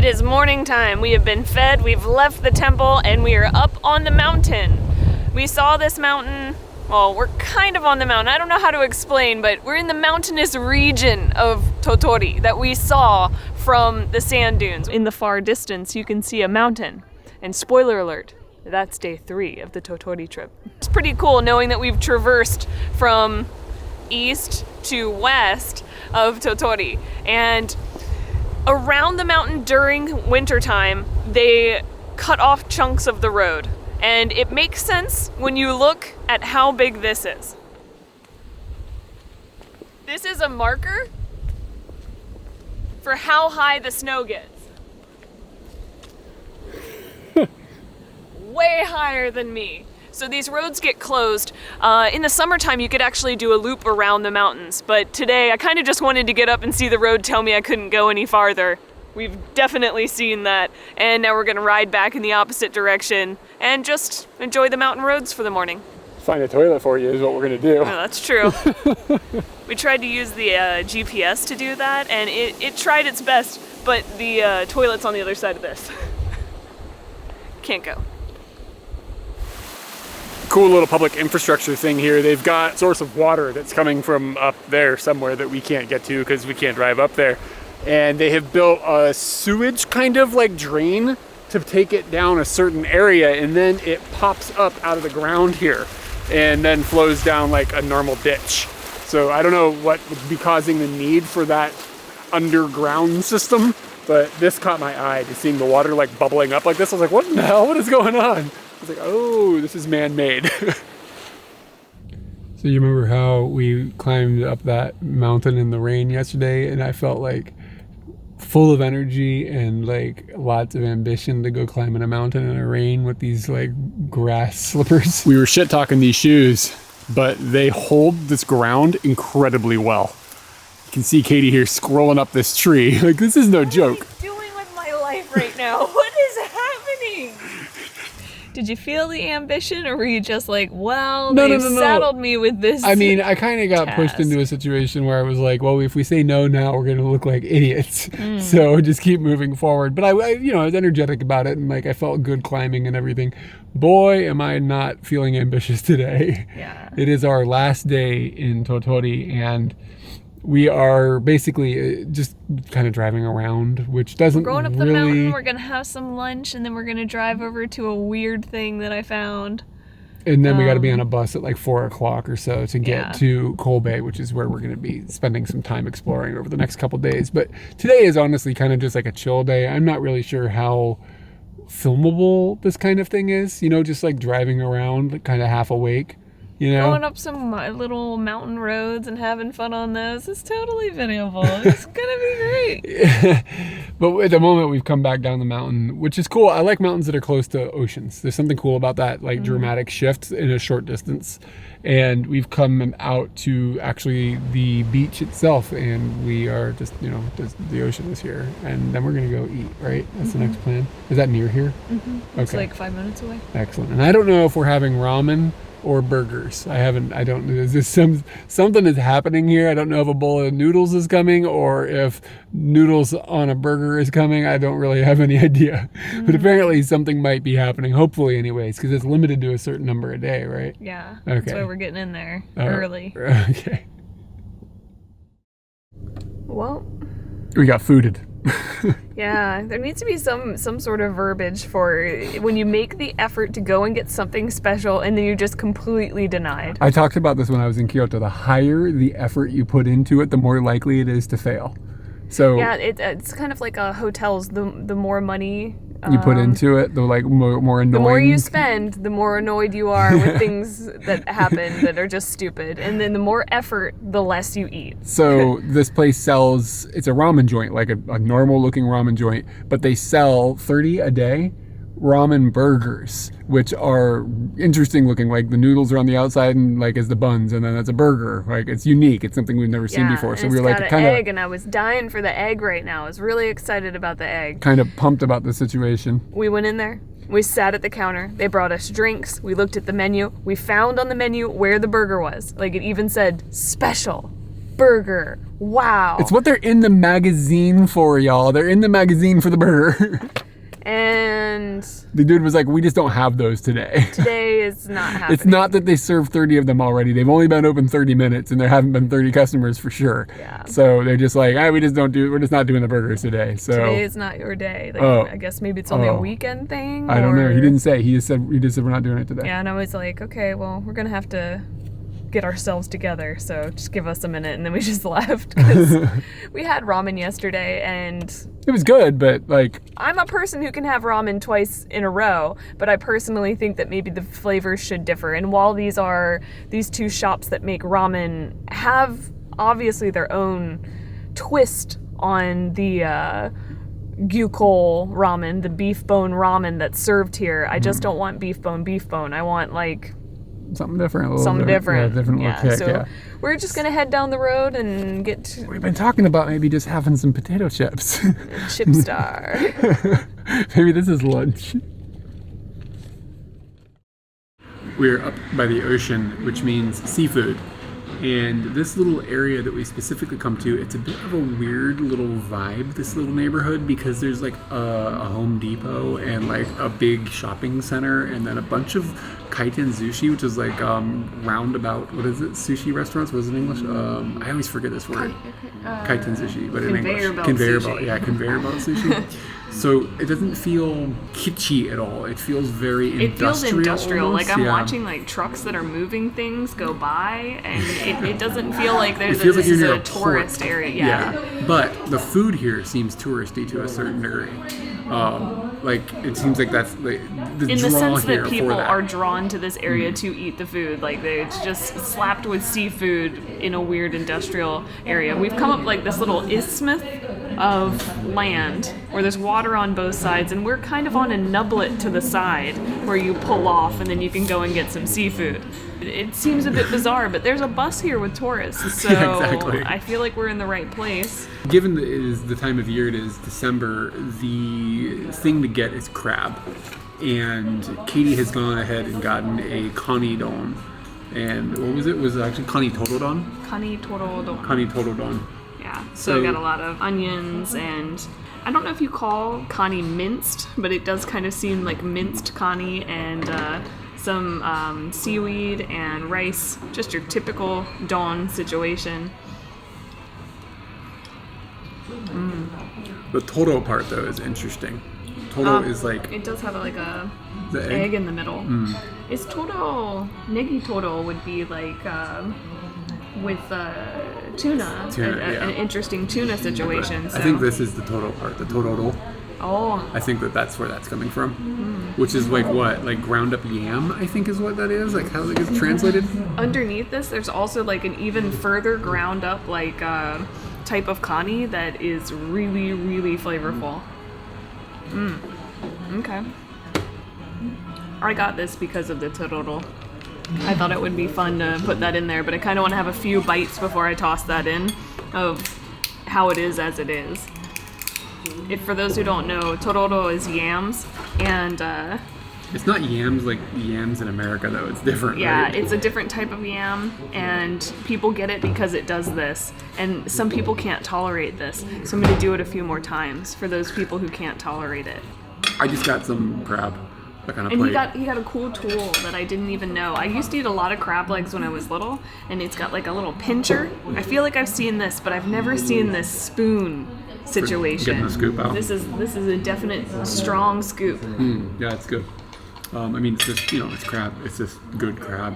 is morning time. We have been fed, we've left the temple, and we are up on the mountain. We saw this mountain, well, we're kind of on the mountain. I don't know how to explain, but we're in the mountainous region of Tottori that we saw from the sand dunes. In the far distance, you can see a mountain. And spoiler alert, that's day 3 of the Tottori trip. It's pretty cool knowing that we've traversed from east to west of Tottori. And around the mountain during wintertime, they cut off chunks of the road. And it makes sense when you look at how big this is. This is a marker for how high the snow gets. Way higher than me. So these roads get closed. In the summertime, you could actually do a loop around the mountains. But today, I kind of just wanted to get up and see the road tell me I couldn't go any farther. We've definitely seen that. And now we're gonna ride back in the opposite direction and just enjoy the mountain roads for the morning. Find a toilet for you is what we're gonna do. Oh, that's true. We tried to use the GPS to do that, and it tried its best, but the toilet's on the other side of this. Can't go. Cool little public infrastructure thing here. They've got a source of water that's coming from up there somewhere that we can't get to because we can't drive up there. And they have built a sewage kind of like drain to take it down a certain area, and then it pops up out of the ground here and then flows down like a normal ditch. So I don't know what would be causing the need for that underground system, but this caught my eye, just seeing the water like bubbling up like this. I was like, what in the hell? What is going on? I was like, oh, this is man-made. So you remember how we climbed up that mountain in the rain yesterday, and I felt like full of energy and like lots of ambition to go climbing a mountain in the rain with these like grass slippers. We were shit talking these shoes, but they hold this ground incredibly well. You can see Katie here scrolling up this tree. Like, this is no joke. What am I doing with my life right now? What is happening? Did you feel the ambition, or were you just like, well, they've saddled me with this? I mean, I kind of got pushed into a situation where I was like, well, if we say no now, we're going to look like idiots. So just keep moving forward. But I was energetic about it, and like I felt good climbing and everything. Boy, am I not feeling ambitious today. Yeah. It is our last day in Tottori, and we are basically just kind of driving around, which doesn't really... We're going up the really... mountain, we're going to have some lunch, and then we're going to drive over to a weird thing that I found. And then we got to be on a bus at like 4 o'clock or so to get to Kobe, which is where we're going to be spending some time exploring over the next couple days. But today is honestly kind of just like a chill day. I'm not really sure how filmable this kind of thing is, just like driving around kind of half awake. Going up some little mountain roads and having fun on those is totally videoable. It's gonna be great. But at the moment, we've come back down the mountain, which is cool. I like mountains that are close to oceans. There's something cool about that, like dramatic shift in a short distance. And we've come out to actually the beach itself, and we are just, the ocean is here. And then we're gonna go eat, right? That's the next plan. Is that near here? It's like 5 minutes away. Excellent. And I don't know if we're having ramen or burgers. I don't know. Is this something is happening here? I don't know if a bowl of noodles is coming or if noodles on a burger is coming. I don't really have any idea. But apparently something might be happening, hopefully anyways, because it's limited to a certain number a day, right? Yeah. Okay. That's why we're getting in there early. Okay. Well, we got fooded. Yeah, there needs to be some sort of verbiage for when you make the effort to go and get something special and then you're just completely denied. I talked about this when I was in Kyoto. The higher the effort you put into it, the more likely it is to fail. So yeah, it's kind of like hotels. The more money you put into it, the like more annoying. The more you spend, the more annoyed you are with things that happen that are just stupid. And then the more effort, the less you eat. So this place sells, it's a ramen joint, like a normal looking ramen joint, but they sell 30 a day ramen burgers, which are interesting looking. Like the noodles are on the outside and like as the buns, and then it's a burger. Like it's unique. It's something we've never seen before. So we were like kind of egg, and I was dying for the egg right now. I was really excited about the egg. Kind of pumped about the situation. We went in there. We sat at the counter. They brought us drinks. We looked at the menu. We found on the menu where the burger was. Like it even said special. burger. Wow. It's what they're in the magazine for, y'all. They're in the magazine for the burger. And the dude was like, we just don't have those today. Today is not happening. It's not that they served 30 of them already. They've only been open 30 minutes and there haven't been 30 customers for sure. Yeah. So they're just like, we're just not doing the burgers today. So today is not your day. Like, I guess maybe it's only a weekend thing. I don't know. He didn't say. He just said we're not doing it today. Yeah, and I was like, okay, well, we're gonna have to get ourselves together, so just give us a minute. And then we just left because we had ramen yesterday, and it was good, but like, I'm a person who can have ramen twice in a row, but I personally think that maybe the flavors should differ. And while these two shops that make ramen have obviously their own twist on the gyukol ramen, the beef bone ramen that's served here, I just don't want beef bone. I want like something different. Something different. Yeah, different little kick, so we're just going to head down the road and get to... We've been talking about maybe just having some potato chips. Chip Star. Maybe this is lunch. We're up by the ocean, which means seafood. And this little area that we specifically come to, it's a bit of a weird little vibe, this little neighborhood, because there's like a Home Depot and like a big shopping center and then a bunch of kyde sushi, which is like roundabout, what is it, sushi restaurants? What is it in English? I always forget this word. Kyde sushi, but in English. Conveyor belt. Yeah, conveyor belt sushi. So it doesn't feel kitschy at all. It feels very industrial. It feels industrial. Almost. Like I'm watching like trucks that are moving things go by, and it doesn't feel like this like is a tourist area. Yeah. But the food here seems touristy to a certain degree. Like it seems like that's like the in draw the sense here that people for that. are drawn to this area to eat the food. Like it's just slapped with seafood in a weird industrial area. We've come up like this little isthmus of land where there's water on both sides, and we're kind of on a nublet to the side where you pull off and then you can go and get some seafood. It seems a bit bizarre, but there's a bus here with tourists, so yeah, exactly. I feel like we're in the right place. Given that it is the time of year, it is December, the thing to get is crab. And Katie has gone ahead and gotten a kanidon. And what was it? Was it actually kanitorodon? Kanitorodon. Kanitorodon. Yeah, so I got a lot of onions, and I don't know if you call kani minced, but it does kind of seem like minced kani, and some seaweed and rice, just your typical don situation. The toro part, though, is interesting. Toro is like... It does have like a the egg in the middle. Is toro... Negi toro would be like with tuna, an interesting tuna situation. So. I think this is the toro part, the tororo. Oh. I think that's where that's coming from. Which is like what? Like ground up yam, I think is what that is? Like how it gets translated? Underneath this, there's also like an even further ground up like type of kani that is really, really flavorful. Okay. I got this because of the tororo. I thought it would be fun to put that in there, but I kind of want to have a few bites before I toss that in of how it is as it is. If for those who don't know, tororo is yams, and it's not yams like yams in America though. It's different. Yeah, right? It's a different type of yam, and people get it because it does this. And some people can't tolerate this, so I'm going to do it a few more times for those people who can't tolerate it. I just got some crab. And he got a cool tool that I didn't even know. I used to eat a lot of crab legs when I was little, and it's got like a little pincher. I feel like I've seen this, but I've never seen this spoon situation. Getting the scoop out. This is a definite strong scoop. Yeah, it's good. I mean, it's just, it's crab. It's just good crab.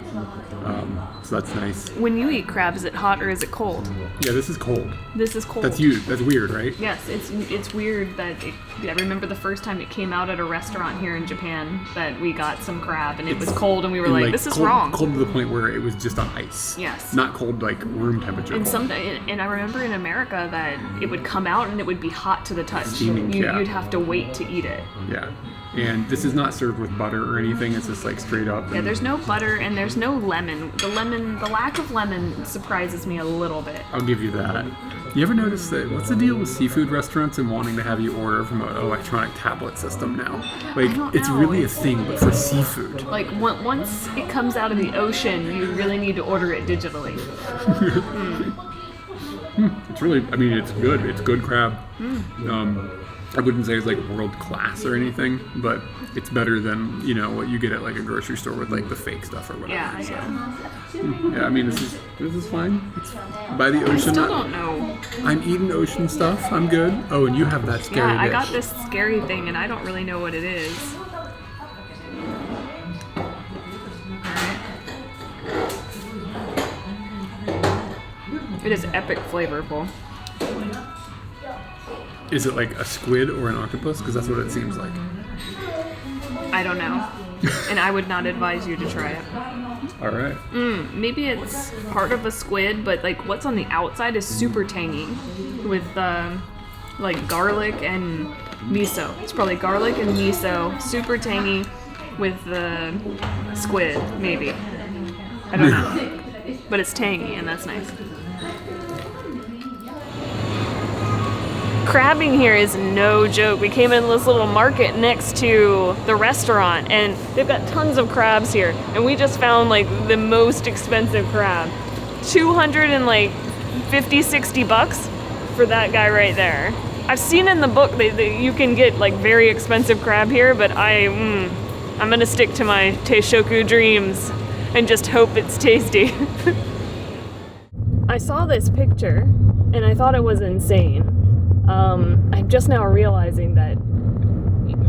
So that's nice. When you eat crab, is it hot or is it cold? Yeah, this is cold. This is cold. That's weird, right? Yes, it's weird that I remember the first time it came out at a restaurant here in Japan that we got some crab and it was cold and we were like, this is cold, wrong. Cold to the point where it was just on ice. Yes. Not cold like room temperature. And I remember in America that it would come out and it would be hot to the touch. Steaming, You'd have to wait to eat it. Yeah. And this is not served with butter or anything. It's just like straight up. Yeah, there's no butter and there's no lemon. The lack of lemon surprises me a little bit. I'll give you that. You ever notice that? What's the deal with seafood restaurants and wanting to have you order from an electronic tablet system now? Like, it's really a thing, but for seafood. Like, once it comes out of the ocean, you really need to order it digitally. It's really, I mean, it's good. It's good crab. I wouldn't say it's like world class or anything, but it's better than, you know, what you get at like a grocery store with like the fake stuff or whatever. Yeah, so. yeah. Yeah, I mean, this is fine. It's by the ocean. I still don't know. I'm eating ocean stuff. I'm good. Oh, and you have that scary I dish. got this scary thing, and I don't really know what it is. It is epic flavorful. Is it like a squid or an octopus? Because that's what it seems like. I don't know. And I would not advise you to try it. All right. Maybe it's part of a squid, but like what's on the outside is super tangy with like garlic and miso. It's probably garlic and miso, super tangy with the squid, maybe. I don't know. But it's tangy, and that's nice. Crabbing here is no joke. We came in this little market next to the restaurant, and they've got tons of crabs here. And we just found like the most expensive crab, $250-$60 for that guy right there. I've seen in the book that you can get like very expensive crab here, but I'm gonna stick to my Teishoku dreams and just hope it's tasty. I saw this picture and I thought it was insane. I'm just now realizing that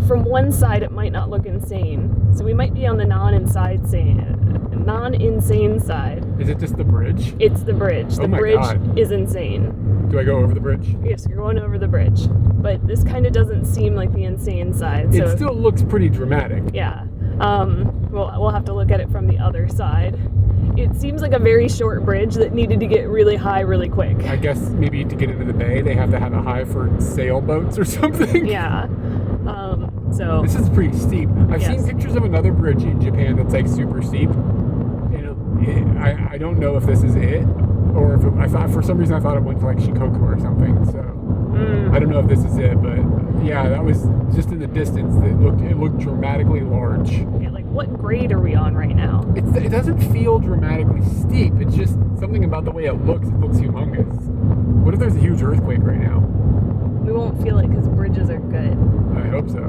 from one side it might not look insane. So we might be on the non-insane side. Is it just the bridge? It's the bridge. The bridge is insane. Do I go over the bridge? Yes, you're going over the bridge. But this kind of doesn't seem like the insane side. So it still looks pretty dramatic. yeah. We'll have to look at it from the other side. It seems like a very short bridge that needed to get really high really quick. I guess maybe to get into the bay, they have to have a high for sailboats or something. Yeah. So this is pretty steep. I've seen pictures of another bridge in Japan that's like super steep. And I don't know if this is it, or if I thought for some reason I thought it went to like Shikoku or something. So I don't know if this is it, but yeah, that was just in the distance. It looked dramatically large. Yeah, like what grade are we on right now? It doesn't feel dramatically steep. It's just something about the way it looks. It looks humongous. What if there's a huge earthquake right now? We won't feel it because bridges are good. I hope so.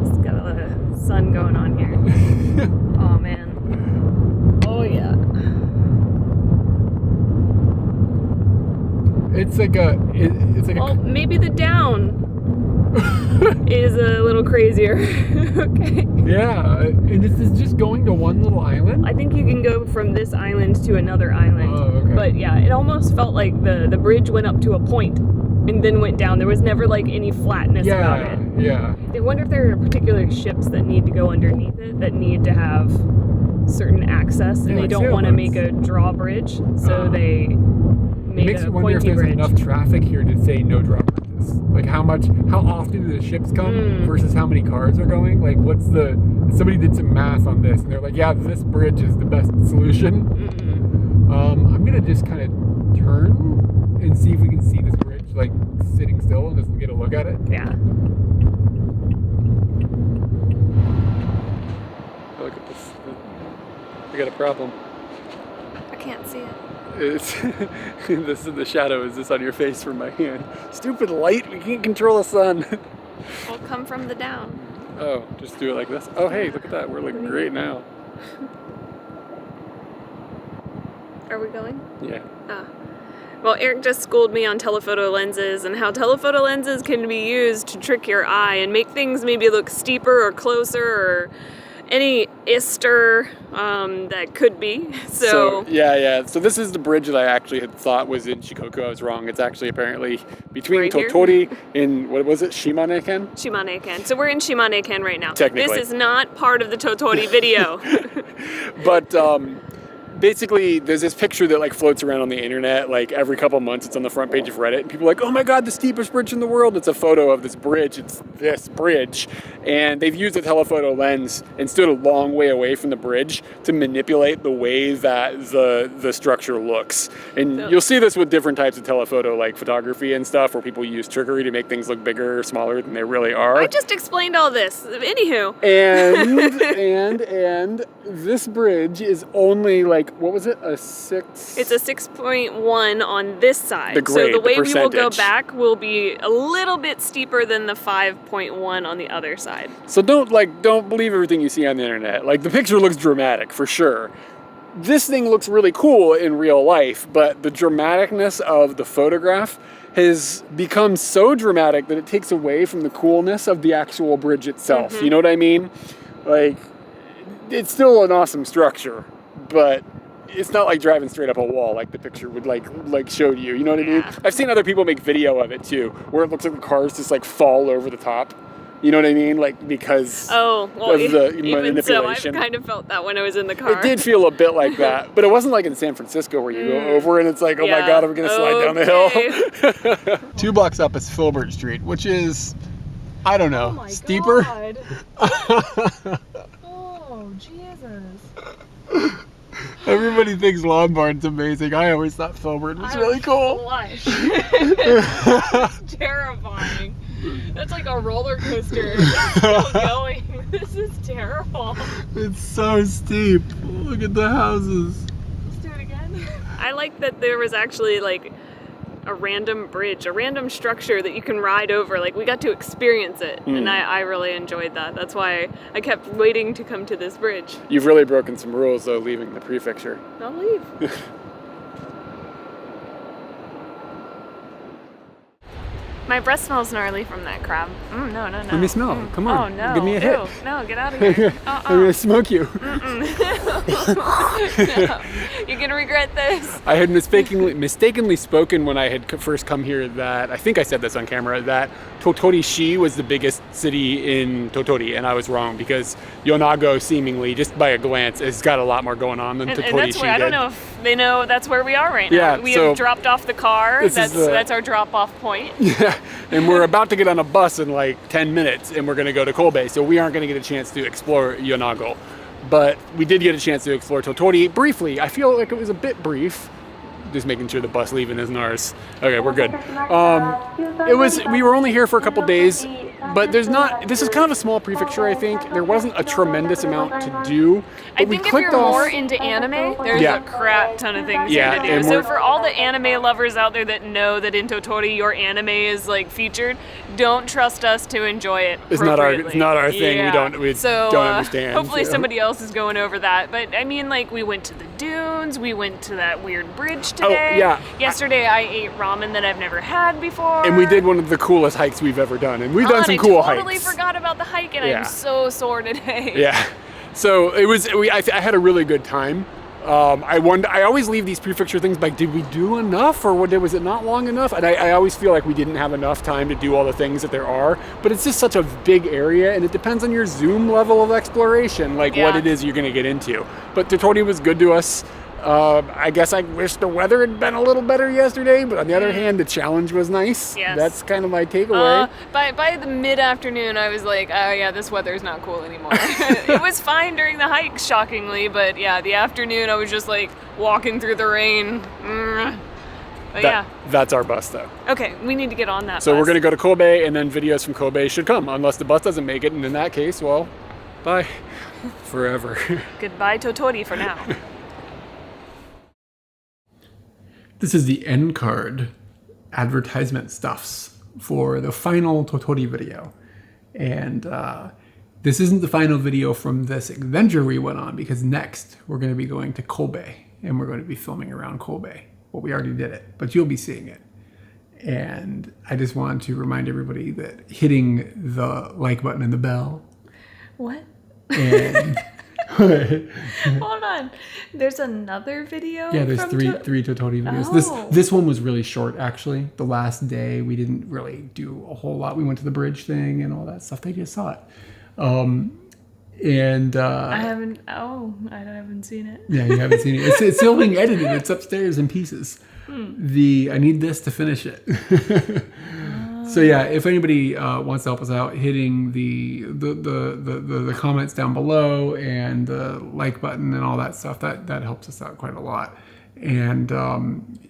It's got a lot of sun going on here. Oh man. Oh yeah. It's like a. Well, maybe the down is a little crazier. Okay. Yeah, and this is just going to one little island? I think you can go from this island to another island. Oh, okay. But yeah, it almost felt like the bridge went up to a point and then went down. There was never like any flatness about it. Yeah. I wonder if there are particular ships that need to go underneath it that need to have certain access, and they don't want to make a drawbridge, so they made a pointy bridge. It makes me wonder if there's enough traffic here to say no drawbridges. Like how often do the ships come versus how many cars are going? Like somebody did some math on this, and they're like, yeah, this bridge is the best solution. I'm gonna just kind of turn and see if we can see this bridge like sitting still and just get a look at it. Yeah. Look at this. I got a problem. I can't see it. This is the shadow is this on your face from my hand. Stupid light, we can't control the sun. Will come from the down. Oh, just do it like this. Oh hey, look at that, we're looking great now. Are we going? Yeah. Ah. Well, Eric just schooled me on telephoto lenses and how telephoto lenses can be used to trick your eye and make things maybe look steeper or closer or any ister that could be. So yeah. So this is the bridge that I actually had thought was in Shikoku. I was wrong. It's actually apparently between right Tottori and what was it, Shimane-ken? Shimane-ken. So we're in Shimane-ken right now. Technically. This is not part of the Tottori video. But basically, there's this picture that like floats around on the internet. Like every couple months, it's on the front page of Reddit, and people are like, "Oh my God, the steepest bridge in the world!" It's a photo of this bridge. It's this bridge, and they've used a telephoto lens and stood a long way away from the bridge to manipulate the way that the structure looks. And you'll see this with different types of telephoto, like photography and stuff, where people use trickery to make things look bigger or smaller than they really are. I just explained all this. Anywho. And this bridge is only like think, what was it? A 6? It's a 6.1 on this side. The grade, so the way the we will go percentage. back will be a little bit steeper than the 5.1 on the other side. So don't believe everything you see on the internet. Like, the picture looks dramatic for sure. This thing looks really cool in real life, but the dramaticness of the photograph has become so dramatic that it takes away from the coolness of the actual bridge itself. Mm-hmm. You know what I mean? Like, it's still an awesome structure, but it's not like driving straight up a wall like the picture would like show you. You know what I mean? I've seen other people make video of it too, where it looks like the cars just like fall over the top. You know what I mean? Like, because of the even manipulation. so, I kind of felt that when I was in the car. It did feel a bit like that, but it wasn't like in San Francisco where you go over and it's like, oh my God, I'm gonna slide down the hill. 2 blocks up is Filbert Street, which is, I don't know, steeper. Oh, Jesus. Everybody thinks Lombard's amazing. I always thought Filbert was really cool. Blush. It's terrifying. That's like a roller coaster. It's still going. This is terrible. It's so steep. Look at the houses. Let's do it again. I like that there was actually like a random bridge, a random structure that you can ride over. Like, we got to experience it, and I really enjoyed that. That's why I kept waiting to come to this bridge. You've really broken some rules though, leaving the prefecture. I'll leave. My breath smells gnarly from that crab. No. Let me smell. Come on. Oh, no. Give me a hit. Ew. No, get out of here. I'm gonna smoke you. No. You're gonna regret this. I had mistakenly spoken when I had first come here that, I think I said this on camera, that Tottori was the biggest city in Tottori, and I was wrong because Yonago seemingly, just by a glance, has got a lot more going on than Tottori and that's where, I don't know if they know that's where we are right now. Yeah, We so have dropped off the car. That's our drop-off point. Yeah, and we're about to get on a bus in like 10 minutes, and we're going to go to Kobe, so we aren't going to get a chance to explore Yonago. But we did get a chance to explore Tottori briefly. I feel like it was a bit brief. Just making sure the bus leaving isn't ours. Okay, we're good. We were only here for a couple days, but this is kind of a small prefecture, I think. There wasn't a tremendous amount to do. I think if you're more into anime, there's a crap ton of things here to do. So for all the anime lovers out there that know that in Tottori your anime is like featured, don't trust us to enjoy it. It's not our thing. Yeah. We don't understand. Hopefully somebody else is going over that. But I mean, like, we went to the dunes, we went to that weird bridge today. Oh, yeah. Yesterday I ate ramen that I've never had before. And we did one of the coolest hikes we've ever done. And we've done some cool hikes. I totally forgot about the hike, and I'm so sore today. Yeah. So it was. I had a really good time. I always leave these prefecture things like, did we do enough, or was it not long enough? And I always feel like we didn't have enough time to do all the things that there are. But it's just such a big area, and it depends on your zoom level of exploration, like what it is you're going to get into. But Tottori was good to us. I guess I wish the weather had been a little better yesterday, but on the other hand, the challenge was nice. Yes. That's kind of my takeaway. By the mid-afternoon, I was like, oh yeah, this weather's not cool anymore. It was fine during the hike, shockingly, but yeah, the afternoon I was just like walking through the rain. But that's our bus though. Okay, we need to get on that So bus. we're gonna go to Kobe, and then videos from Kobe should come, unless the bus doesn't make it, and in that case, well, bye. Forever. Goodbye Tottori for now. This is the end card advertisement stuffs for the final Tottori video. And this isn't the final video from this adventure we went on, because next we're going to be going to Kobe, and we're going to be filming around Kobe. Well, we already did it, but you'll be seeing it. And I just wanted to remind everybody that hitting the like button and the bell. What? And hold on, there's another video. Yeah, there's three Tottori videos. This one was really short, actually. The last day we didn't really do a whole lot. We went to the bridge thing and all that stuff. They just saw it, and I haven't seen it. Yeah, you haven't seen it. It's still being edited. It's upstairs in pieces. I need this to finish it. So yeah, if anybody wants to help us out, hitting the comments down below and the like button and all that stuff, that helps us out quite a lot. And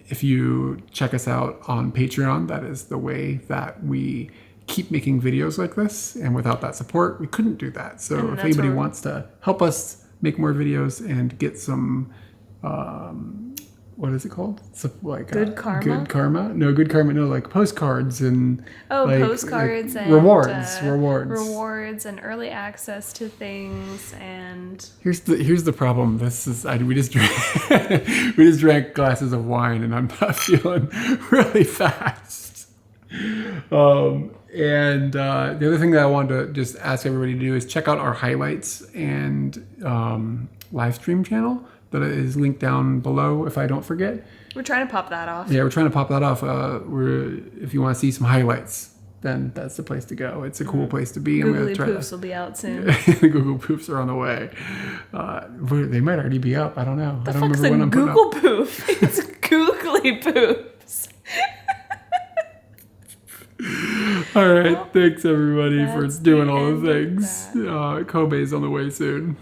if you check us out on Patreon, that is the way that we keep making videos like this. And without that support, we couldn't do that. So if anybody wants to help us make more videos and get some what is it called? Like Good karma? Good karma? No, good karma. No, like postcards and postcards and rewards. Rewards and early access to things. And here's the problem. We just drank glasses of wine, and I'm not feeling really fast. And the other thing that I wanted to just ask everybody to do is check out our highlights and live stream channel that is linked down below if I don't forget. We're trying to pop that off. Yeah, we're trying to pop that off. If you want to see some highlights, then that's the place to go. It's a cool place to be. Googly poofs will be out soon. The Google poofs are on the way. They might already be up. I don't know. I don't remember when I'm putting up. Google poof? It's googly poofs. All right. Thanks, everybody, for doing all the things. Kobe's on the way soon.